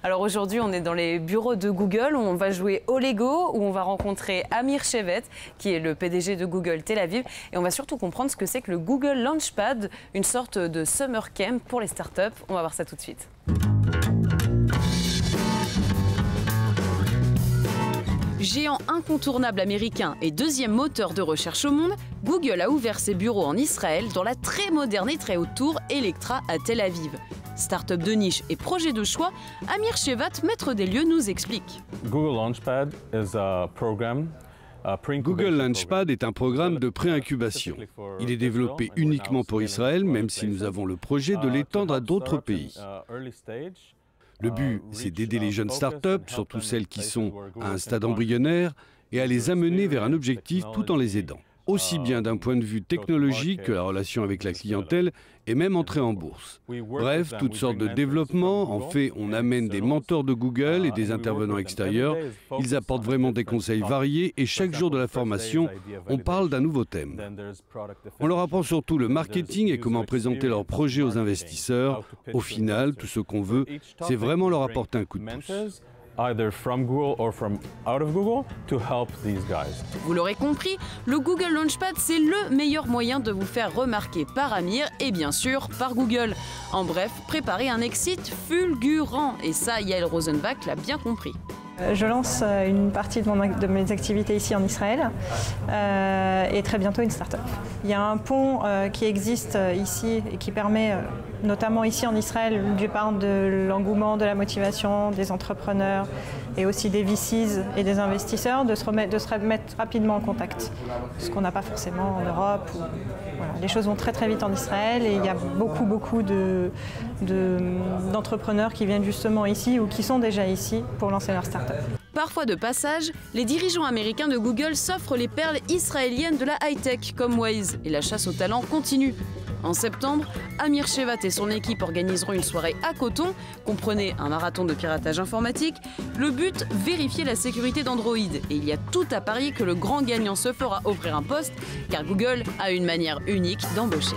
Alors aujourd'hui, on est dans les bureaux de Google où on va jouer au Lego, où on va rencontrer Amir Shevet, qui est le PDG de Google Tel Aviv. Et on va surtout comprendre ce que c'est que le Google Launchpad, une sorte de summer camp pour les startups. On va voir ça tout de suite. Géant incontournable américain et deuxième moteur de recherche au monde, Google a ouvert ses bureaux en Israël dans la très moderne et très haute tour Electra à Tel Aviv. Start-up de niche et projet de choix, Amir Shevet, maître des lieux, nous explique. Google Launchpad is a program. Google Launchpad est un programme de pré-incubation. Il est développé uniquement pour Israël, même si nous avons le projet de l'étendre à d'autres pays. Le but, c'est d'aider les jeunes startups, surtout celles qui sont à un stade embryonnaire, et à les amener vers un objectif tout en les aidant. Aussi bien d'un point de vue technologique que la relation avec la clientèle et même entrer en bourse. Bref, toutes sortes de développements. En fait, on amène des mentors de Google et des intervenants extérieurs. Ils apportent vraiment des conseils variés et chaque jour de la formation, on parle d'un nouveau thème. On leur apprend surtout le marketing et comment présenter leurs projets aux investisseurs. Au final, tout ce qu'on veut, c'est vraiment leur apporter un coup de pouce. Either from Google or from out of Google to help these guys. Vous l'aurez compris, le Google Launchpad, c'est le meilleur moyen de vous faire remarquer par Amir et bien sûr par Google. En bref, préparez un exit fulgurant. Et ça, Yael Rosenbach l'a bien compris. Je lance une partie de mes activités ici en Israël et très bientôt une start-up. Il y a un pont qui existe ici et qui permet, notamment ici en Israël, du part de l'engouement, de la motivation des entrepreneurs et aussi des VCs et des investisseurs, de se remettre rapidement en contact. Ce qu'on n'a pas forcément en Europe. Voilà. Les choses vont très très vite en Israël et il y a beaucoup d'entrepreneurs qui viennent justement ici ou qui sont déjà ici pour lancer leur start-up. Parfois de passage, les dirigeants américains de Google s'offrent les perles israéliennes de la high-tech comme Waze et la chasse aux talents continue. En septembre, Amir Shevet et son équipe organiseront une soirée à Coton, comprenez un marathon de piratage informatique. Le but, vérifier la sécurité d'Android. Et il y a tout à parier que le grand gagnant se fera offrir un poste, car Google a une manière unique d'embaucher.